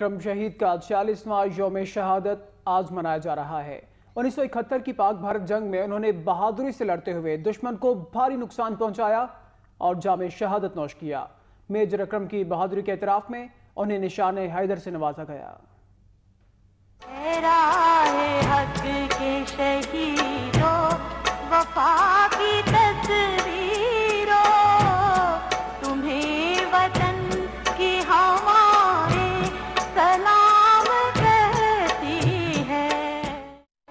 اکرم شہید کا 46واں یوم شہادت آج منایا جا رہا ہے۔ 1971 کی پاک بھارت جنگ میں انہوں نے بہادری سے لڑتے ہوئے دشمن کو بھاری نقصان پہنچایا اور جام شہادت نوش کیا۔ میجر اکرم کی بہادری کے اعتراف میں انہیں نشان حیدر سے نوازا گیا۔ حق کے شہیدوں وفا کی تصویروں، تمہیں وطن کی ہمارے سلام کہتی ہے۔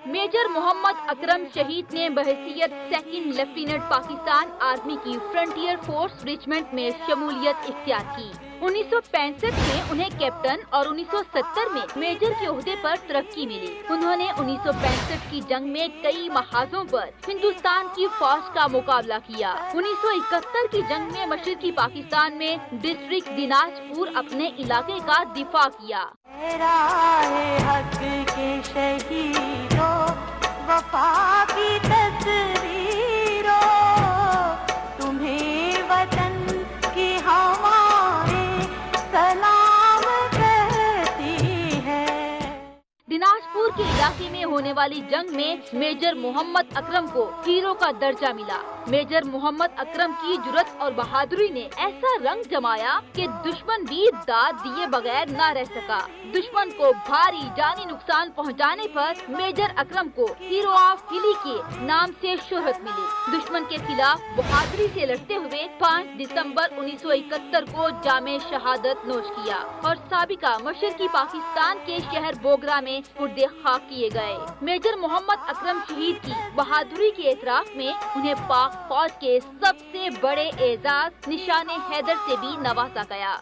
میجر محمد اکرم شہید نے بحیثیت سیکنڈ لیفٹیننٹ پاکستان آرمی کی فرنٹیئر فورس ریجمنٹ میں شمولیت اختیار کی۔ 1965 میں انہیں کیپٹن اور 1970 میں میجر کے عہدے پر ترقی ملی۔ انہوں نے 1965 کی جنگ میں کئی محاذوں پر ہندوستان کی فوج کا مقابلہ کیا۔ 1971 کی جنگ میں مشرقی پاکستان میں ڈسٹرکٹ دیناج پور اپنے علاقے کا دفاع کیا۔ حق کے شہیدوں وفا کی تصویروں، تمہیں وطن کی ہمارے سلام کہتی ہے۔ دیناج پور کے علاقے میں ہونے والی جنگ میں میجر محمد اکرم کو ہیرو کا درجہ ملا۔ میجر محمد اکرم کی جرأت اور بہادری نے ایسا رنگ جمایا کہ دشمن بھی داد دیے بغیر نہ رہ سکا۔ دشمن کو بھاری جانی نقصان پہنچانے پر میجر اکرم کو ہیرو آف ہلی کے نام سے شہرت ملی۔ دشمن کے خلاف بہادری سے لڑتے ہوئے 5 دسمبر 1971 کو جام شہادت نوش کیا اور سابقہ مشرقی پاکستان کے شہر بوگرا میں پردے خاک کیے گئے۔ میجر محمد اکرم شہید کی بہادری کے اعتراف میں انہیں پاک فوج کے سب سے بڑے اعزاز نشان حیدر سے بھی نوازا گیا۔